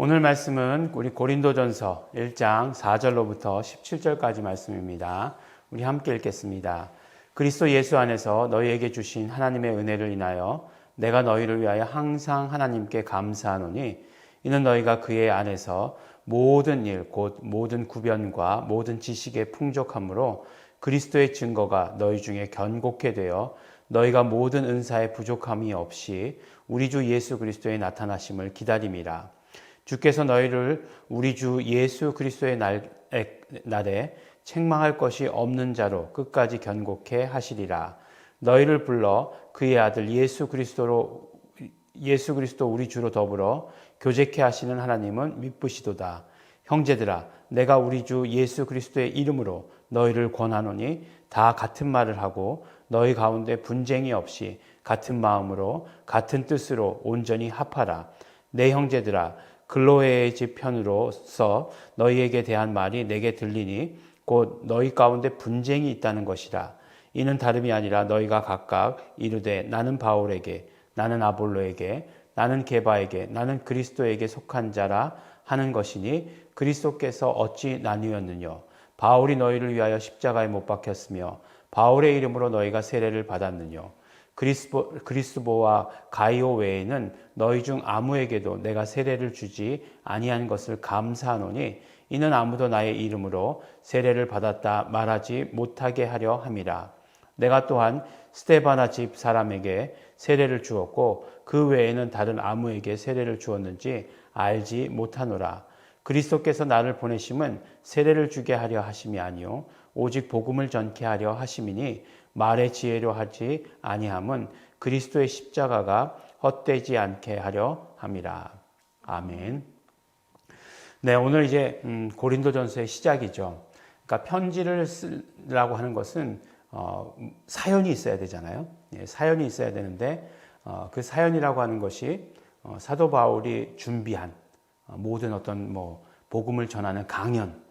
오늘 말씀은 우리 고린도전서 1장 4절로부터 17절까지 말씀입니다. 우리 함께 읽겠습니다. 그리스도 예수 안에서 너희에게 주신 하나님의 은혜를 인하여 내가 너희를 위하여 항상 하나님께 감사하노니 이는 너희가 그의 안에서 모든 일 곧 모든 구변과 모든 지식의 풍족함으로 그리스도의 증거가 너희 중에 견고케 되어 너희가 모든 은사의 부족함이 없이 우리 주 예수 그리스도의 나타나심을 기다림이라. 주께서 너희를 우리 주 예수 그리스도의 날에 책망할 것이 없는 자로 끝까지 견고케 하시리라. 너희를 불러 그의 아들 예수 그리스도 우리 주로 더불어 교제케 하시는 하나님은 미쁘시도다. 형제들아, 내가 우리 주 예수 그리스도의 이름으로 너희를 권하노니 다 같은 말을 하고 너희 가운데 분쟁이 없이 같은 마음으로 같은 뜻으로 온전히 합하라. 내 형제들아, 글로에의 집 편으로서 너희에게 대한 말이 내게 들리니 곧 너희 가운데 분쟁이 있다는 것이라. 이는 다름이 아니라 너희가 각각 이르되 나는 바울에게, 나는 아볼로에게, 나는 게바에게, 나는 그리스도에게 속한 자라 하는 것이니 그리스도께서 어찌 나뉘었느냐. 바울이 너희를 위하여 십자가에 못 박혔으며 바울의 이름으로 너희가 세례를 받았느냐. 그리스도와 가이오 외에는 너희 중 아무에게도 내가 세례를 주지 아니한 것을 감사하노니 이는 아무도 나의 이름으로 세례를 받았다 말하지 못하게 하려 함이라. 내가 또한 스데바나 집 사람에게 세례를 주었고 그 외에는 다른 아무에게 세례를 주었는지 알지 못하노라. 그리스도께서 나를 보내심은 세례를 주게 하려 하심이 아니요 오직 복음을 전케 하려 하심이니 말의 지혜로 하지 아니함은 그리스도의 십자가가 헛되지 않게 하려 함이라. 아멘. 네, 오늘 이제 고린도전서의 시작이죠. 그러니까 편지를 쓰라고 하는 것은 사연이 있어야 되잖아요. 예, 사연이 있어야 되는데 그 사연이라고 하는 것이 사도 바울이 준비한 모든 어떤 복음을 전하는 강연,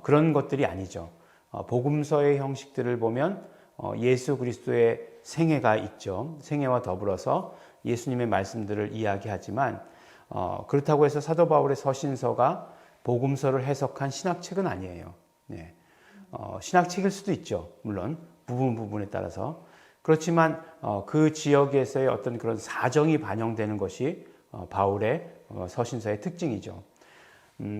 그런 것들이 아니죠. 복음서의 형식들을 보면 예수 그리스도의 생애가 있죠. 생애와 더불어서 예수님의 말씀들을 이야기하지만 그렇다고 해서 사도 바울의 서신서가 복음서를 해석한 신학책은 아니에요. 신학책일 수도 있죠. 물론 부분에 따라서. 그렇지만 그 지역에서의 어떤 그런 사정이 반영되는 것이 바울의 서신서의 특징이죠.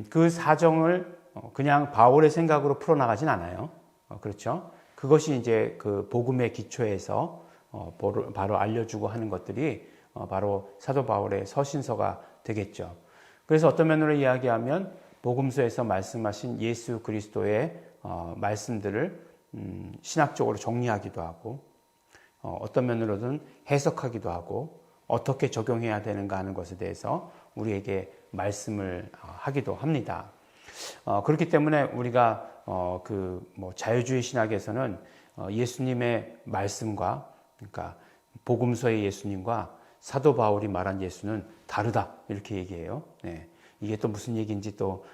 그 사정을 그냥 바울의 생각으로 풀어나가진 않아요. 그렇죠? 그것이 이제 그 복음의 기초에서 바로 알려주고 하는 것들이 바로 사도 바울의 서신서가 되겠죠. 그래서 어떤 면으로 이야기하면 복음서에서 말씀하신 예수 그리스도의 말씀들을 신학적으로 정리하기도 하고 어떤 면으로든 해석하기도 하고 어떻게 적용해야 되는가 하는 것에 대해서 우리에게 말씀을 하기도 합니다. 그렇기 때문에 우리가 자유주의 신학에서는 예수님의 말씀과 그러니까 복음서의 예수님과 사도 바울이 말한 예수는 다르다 이렇게 얘기해요. 네. 이게 또 무슨 얘기인지 또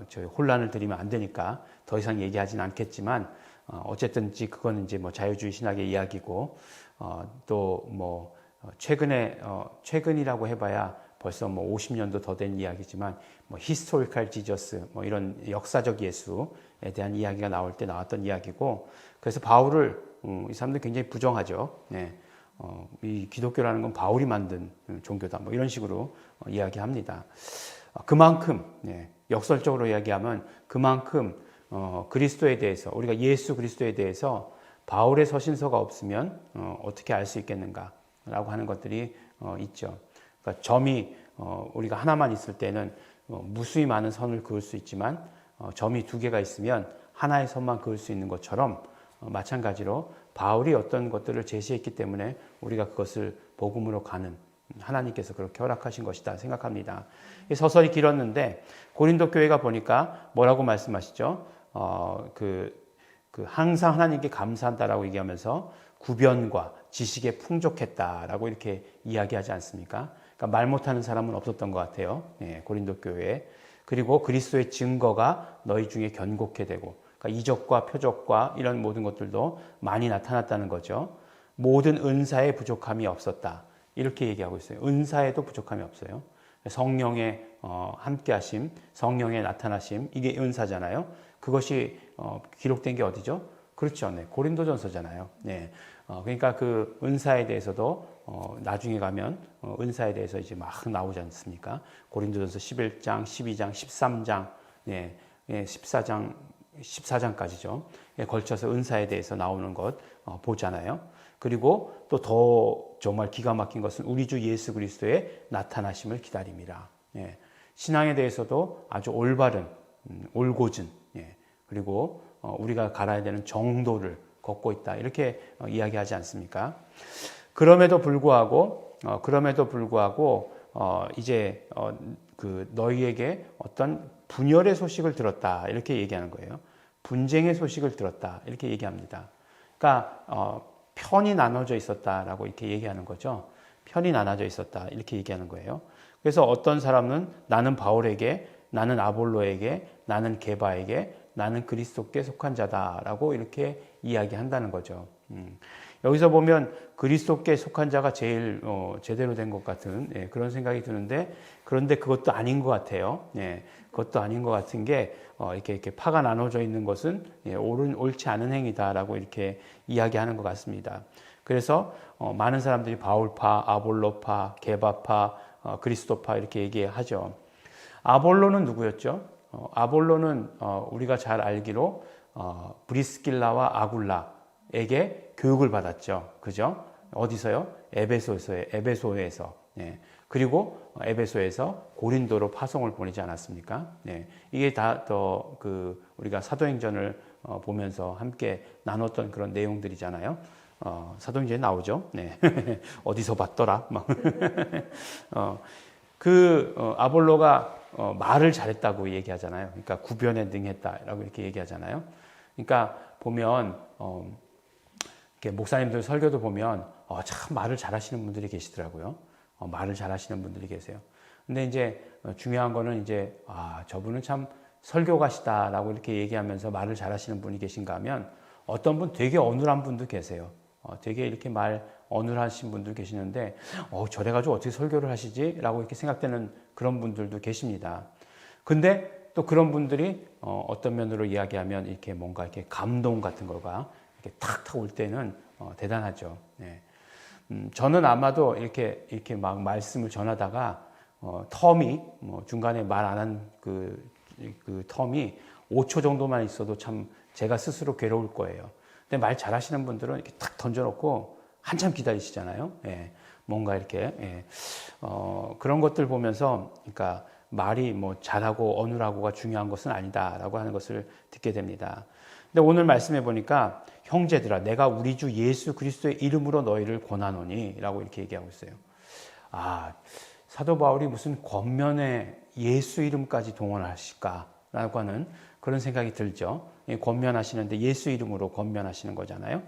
저희 혼란을 드리면 안 되니까 더 이상 얘기하진 않겠지만 어쨌든지 그건 이제 자유주의 신학의 이야기고 또 최근이라고 해봐야 벌써 50년도 더 된 이야기지만 히스토리컬 지저스 이런 역사적 예수에 대한 이야기가 나올 때 나왔던 이야기고 그래서 바울을 이 사람들 굉장히 부정하죠. 네. 이 기독교라는 건 바울이 만든 종교다 이런 식으로 이야기합니다. 그만큼 역설적으로 이야기하면 그만큼 그리스도에 대해서 우리가 예수 그리스도에 대해서 바울의 서신서가 없으면 어떻게 알 수 있겠는가라고 하는 것들이 있죠. 그러니까 점이 우리가 하나만 있을 때는 무수히 많은 선을 그을 수 있지만 점이 두 개가 있으면 하나의 선만 그을 수 있는 것처럼 마찬가지로 바울이 어떤 것들을 제시했기 때문에 우리가 그것을 복음으로 가는 하나님께서 그렇게 허락하신 것이다 생각합니다. 서설이 길었는데 고린도 교회가 보니까 뭐라고 말씀하시죠? 항상 하나님께 감사한다라고 얘기하면서 구변과 지식에 풍족했다라고 이렇게 이야기하지 않습니까? 그러니까 말 못하는 사람은 없었던 것 같아요. 고린도 교회에. 그리고 그리스도의 증거가 너희 중에 견고케 되고 그러니까 이적과 표적과 이런 모든 것들도 많이 나타났다는 거죠. 모든 은사에 부족함이 없었다. 이렇게 얘기하고 있어요. 은사에도 부족함이 없어요. 성령의 함께하심, 성령의 나타나심, 이게 은사잖아요. 그것이 기록된 게 어디죠? 그렇죠. 네, 고린도전서잖아요. 네, 그러니까 그 은사에 대해서도 나중에 가면 은사에 대해서 이제 막 나오지 않습니까? 고린도전서 11장, 12장, 13장, 네, 14장, 14장까지죠. 걸쳐서 은사에 대해서 나오는 것 보잖아요. 그리고 또 더 정말 기가 막힌 것은 우리 주 예수 그리스도의 나타나심을 기다림이라. 예. 신앙에 대해서도 아주 올바른, 올곧은, 예. 그리고 우리가 갈아야 되는 정도를 걷고 있다. 이렇게 이야기하지 않습니까? 그럼에도 불구하고 이제 그 너희에게 어떤 분열의 소식을 들었다. 이렇게 얘기하는 거예요. 분쟁의 소식을 들었다. 이렇게 얘기합니다. 그러니까 편이 나눠져 있었다라고 이렇게 얘기하는 거죠. 편이 나눠져 있었다. 이렇게 얘기하는 거예요. 그래서 어떤 사람은 나는 바울에게, 나는 아볼로에게, 나는 게바에게, 나는 그리스도께 속한 자다라고 이렇게 이야기한다는 거죠. 여기서 보면 그리스도께 속한 자가 제일 제대로 된 것 같은 그런 생각이 드는데, 그런데 그것도 아닌 것 같아요. 그것도 아닌 것 같은 게 이렇게 파가 나눠져 있는 것은 옳지 않은 행위다라고 이렇게 이야기하는 것 같습니다. 그래서 많은 사람들이 바울파, 아볼로파, 게바파, 그리스도파 이렇게 얘기하죠. 아볼로는 누구였죠? 아볼로는 우리가 잘 알기로 브리스길라와 아굴라에게 교육을 받았죠. 그죠? 어디서요? 에베소에서. 네. 그리고 에베소에서 고린도로 파송을 보내지 않았습니까? 네. 이게 다 우리가 사도행전을 보면서 함께 나눴던 그런 내용들이잖아요. 사도행전에 나오죠. 네. 어디서 봤더라? 막. 아볼로가 말을 잘했다고 얘기하잖아요. 그러니까 구변에 능했다라고 이렇게 얘기하잖아요. 그러니까 보면 이렇게 목사님들 설교도 보면 참 말을 잘하시는 분들이 계시더라고요. 말을 잘하시는 분들이 계세요. 근데 이제 중요한 거는 이제 저분은 참 설교가시다라고 이렇게 얘기하면서 말을 잘하시는 분이 계신가 하면 어떤 분 되게 어눌한 분도 계세요. 되게 이렇게 말 어눌하신 분들 계시는데 저래가지고 어떻게 설교를 하시지? 라고 이렇게 생각되는 그런 분들도 계십니다. 근데 또 그런 분들이 어떤 면으로 이야기하면 이렇게 뭔가 이렇게 감동 같은 거가 이렇게 탁탁 올 때는 대단하죠. 네. 저는 아마도 이렇게 막 말씀을 전하다가 텀이 중간에 말 안 한 그 텀이 5초 정도만 있어도 참 제가 스스로 괴로울 거예요. 근데 말 잘하시는 분들은 이렇게 탁 던져놓고 한참 기다리시잖아요. 예, 뭔가 이렇게 그런 것들 보면서 그러니까 말이 뭐 잘하고 어눌하고가 중요한 것은 아니다라고 하는 것을 듣게 됩니다. 근데 오늘 말씀해 보니까 형제들아 내가 우리 주 예수 그리스도의 이름으로 너희를 권하노니 라고 이렇게 얘기하고 있어요. 사도 바울이 무슨 권면에 예수 이름까지 동원하실까라고 하는 그런 생각이 들죠. 권면하시는데 예수 이름으로 권면하시는 거잖아요.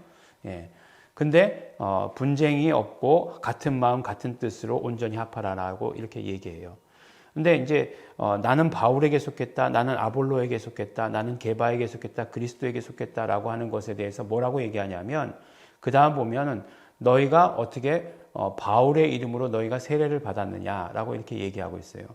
예. 근데 분쟁이 없고 같은 마음 같은 뜻으로 온전히 합하라라고 이렇게 얘기해요. 근데 이제 나는 바울에게 속했다, 나는 아볼로에게 속했다, 나는 게바에게 속했다, 그리스도에게 속했다라고 하는 것에 대해서 뭐라고 얘기하냐면 그 다음 보면은 너희가 어떻게 바울의 이름으로 너희가 세례를 받았느냐라고 이렇게 얘기하고 있어요.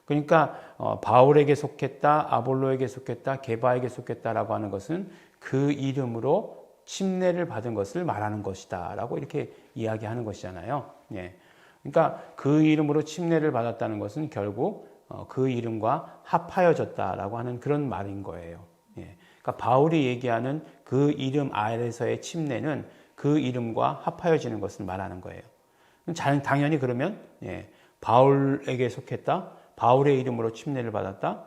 그러니까 바울에게 속했다, 아볼로에게 속했다, 게바에게 속했다라고 하는 것은 그 이름으로 침례를 받은 것을 말하는 것이다라고 이렇게 이야기하는 것이잖아요. 예. 그러니까 그 이름으로 침례를 받았다는 것은 결국 그 이름과 합하여졌다라고 하는 그런 말인 거예요. 예. 그러니까 바울이 얘기하는 그 이름 아래서의 침례는 그 이름과 합하여지는 것을 말하는 거예요. 당연히 그러면 바울에게 속했다, 바울의 이름으로 침례를 받았다,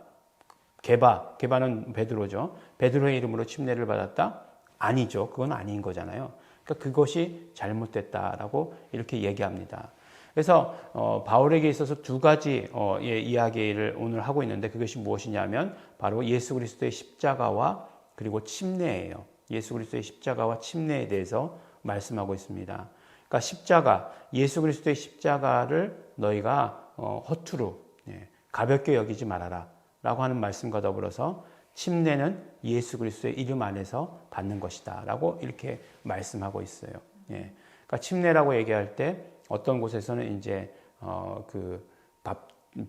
게바는 베드로죠. 베드로의 이름으로 침례를 받았다. 아니죠. 그건 아닌 거잖아요. 그러니까 그것이 잘못됐다라고 이렇게 얘기합니다. 그래서 바울에게 있어서 두 가지 이야기를 오늘 하고 있는데 그것이 무엇이냐면 바로 예수 그리스도의 십자가와 그리고 침례예요. 예수 그리스도의 십자가와 침례에 대해서 말씀하고 있습니다. 그러니까 십자가, 예수 그리스도의 십자가를 너희가 허투루 가볍게 여기지 말아라 라고 하는 말씀과 더불어서 침례는 예수 그리스도의 이름 안에서 받는 것이다 라고 이렇게 말씀하고 있어요. 그러니까 침례라고 얘기할 때 어떤 곳에서는 이제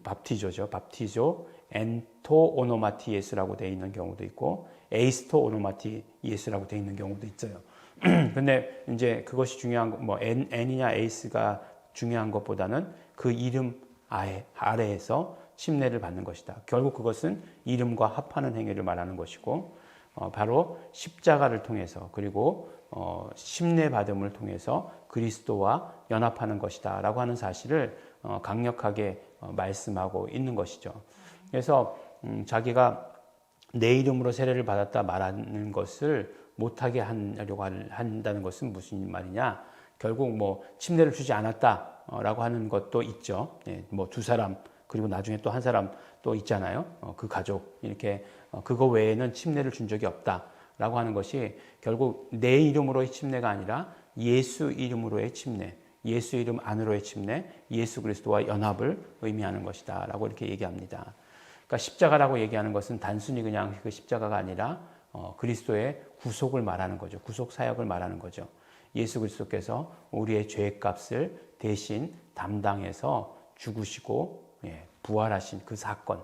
밥티조죠. 밥티조 엔토 오노마티 예수라고 되어 있는 경우도 있고 에이스토 오노마티 예수라고 되어 있는 경우도 있어요. 근데 이제 그것이 중요한 뭐 N이냐 에이스가 중요한 것보다는 그 이름 아래에서 침례를 받는 것이다. 결국 그것은 이름과 합하는 행위를 말하는 것이고 바로 십자가를 통해서 그리고 침례 받음을 통해서 그리스도와 연합하는 것이다 라고 하는 사실을 강력하게 말씀하고 있는 것이죠. 그래서 자기가 내 이름으로 세례를 받았다 말하는 것을 못하게 하려고 한다는 것은 무슨 말이냐? 결국 뭐 침례를 주지 않았다라고 하는 것도 있죠. 뭐 두 사람 그리고 나중에 또 한 사람 또 있잖아요. 그 가족 이렇게 그거 외에는 침례를 준 적이 없다라고 하는 것이 결국 내 이름으로의 침례가 아니라 예수 이름으로의 침례, 예수 이름 안으로의 침례, 예수 그리스도와 연합을 의미하는 것이다라고 이렇게 얘기합니다. 그러니까 십자가라고 얘기하는 것은 단순히 그냥 그 십자가가 아니라 그리스도의 구속을 말하는 거죠. 구속 사역을 말하는 거죠. 예수 그리스도께서 우리의 죄값을 대신 담당해서 죽으시고 부활하신 그 사건,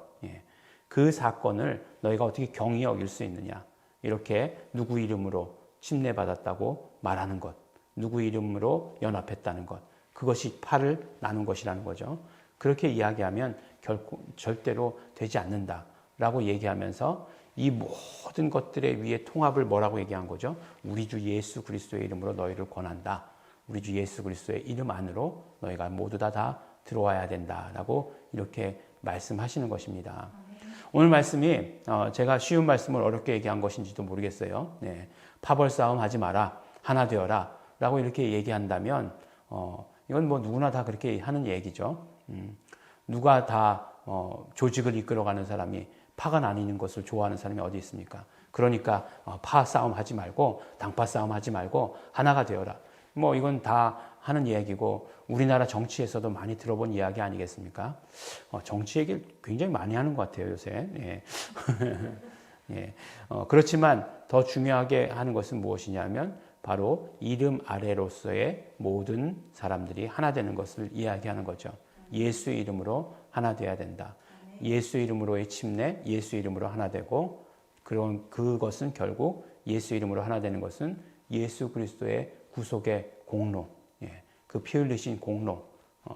그 사건을 너희가 어떻게 경히 여길 수 있느냐? 이렇게 누구 이름으로 침례받았다고 말하는 것, 누구 이름으로 연합했다는 것, 그것이 팔을 나눈 것이라는 거죠. 그렇게 이야기하면 결코 절대로 되지 않는다라고 얘기하면서 이 모든 것들의 위에 통합을 뭐라고 얘기한 거죠? 우리 주 예수 그리스도의 이름으로 너희를 권한다. 우리 주 예수 그리스도의 이름 안으로 너희가 모두 다 들어와야 된다라고 이렇게 말씀하시는 것입니다. 오늘 말씀이 제가 쉬운 말씀을 어렵게 얘기한 것인지도 모르겠어요. 파벌 싸움 하지 마라. 하나 되어라. 라고 이렇게 얘기한다면 이건 뭐 누구나 다 그렇게 하는 얘기죠. 누가 다 조직을 이끌어가는 사람이 파가 나뉘는 것을 좋아하는 사람이 어디 있습니까? 그러니까 파 싸움 하지 말고 당파 싸움 하지 말고 하나가 되어라. 뭐 이건 다 하는 이야기고 우리나라 정치에서도 많이 들어본 이야기 아니겠습니까? 정치 얘기를 굉장히 많이 하는 것 같아요 요새. 그렇지만 더 중요하게 하는 것은 무엇이냐면 바로 이름 아래로서의 모든 사람들이 하나 되는 것을 이야기하는 거죠. 예수 이름으로 하나 되어야 된다. 예수 이름으로의 침례, 예수 이름으로 하나 되고 그것은 결국 예수 이름으로 하나 되는 것은 예수 그리스도의 구속의 공로, 그 피 흘리신 공로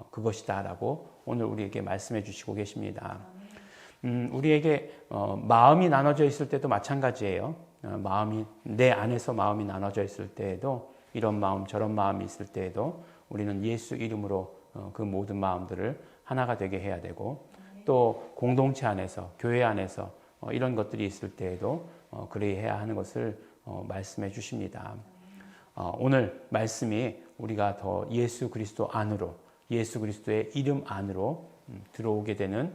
그것이다라고 오늘 우리에게 말씀해 주시고 계십니다. 우리에게 마음이 나눠져 있을 때도 마찬가지예요. 마음이 내 안에서 마음이 나눠져 있을 때에도 이런 마음 저런 마음이 있을 때에도 우리는 예수 이름으로 그 모든 마음들을 하나가 되게 해야 되고 또 공동체 안에서 교회 안에서 이런 것들이 있을 때에도 그래야 하는 것을 말씀해 주십니다. 오늘 말씀이 우리가 더 예수 그리스도 안으로 예수 그리스도의 이름 안으로 들어오게 되는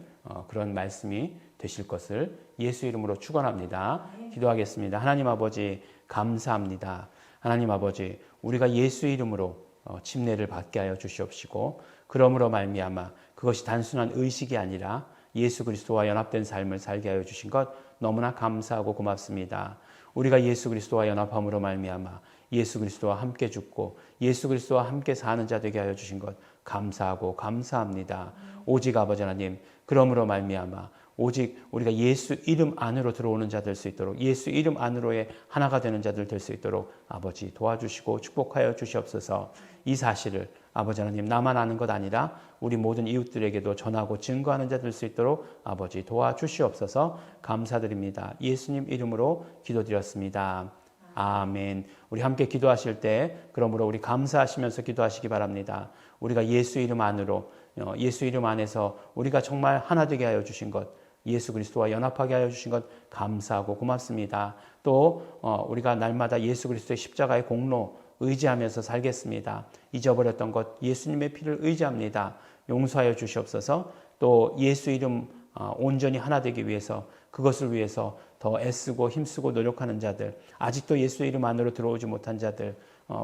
그런 말씀이 되실 것을 예수 이름으로 축원합니다. 기도하겠습니다. 하나님 아버지 감사합니다. 하나님 아버지 우리가 예수 이름으로 침례를 받게 하여 주시옵시고 그러므로 말미암아 그것이 단순한 의식이 아니라 예수 그리스도와 연합된 삶을 살게 하여 주신 것 너무나 감사하고 고맙습니다. 우리가 예수 그리스도와 연합함으로 말미암아 예수 그리스도와 함께 죽고 예수 그리스도와 함께 사는 자 되게 하여 주신 것 감사하고 감사합니다. 오직 아버지 하나님 그러므로 말미암아 오직 우리가 예수 이름 안으로 들어오는 자 될 수 있도록 예수 이름 안으로의 하나가 되는 자들 될 수 있도록 아버지 도와주시고 축복하여 주시옵소서. 이 사실을 아버지 하나님 나만 아는 것 아니라 우리 모든 이웃들에게도 전하고 증거하는 자 될 수 있도록 아버지 도와주시옵소서. 감사드립니다. 예수님 이름으로 기도드렸습니다. 아멘. 우리 함께 기도하실 때 그러므로 우리 감사하시면서 기도하시기 바랍니다. 우리가 예수 이름 안으로 예수 이름 안에서 우리가 정말 하나 되게 하여 주신 것 예수 그리스도와 연합하게 하여 주신 것 감사하고 고맙습니다. 또 우리가 날마다 예수 그리스도의 십자가의 공로 의지하면서 살겠습니다. 잊어버렸던 것 예수님의 피를 의지합니다. 용서하여 주시옵소서. 또 예수 이름 온전히 하나 되기 위해서 그것을 위해서 더 애쓰고 힘쓰고 노력하는 자들 아직도 예수 이름 안으로 들어오지 못한 자들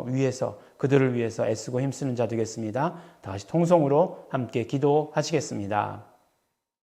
위해서 그들을 위해서 애쓰고 힘쓰는 자 되겠습니다. 다시 통성으로 함께 기도하시겠습니다.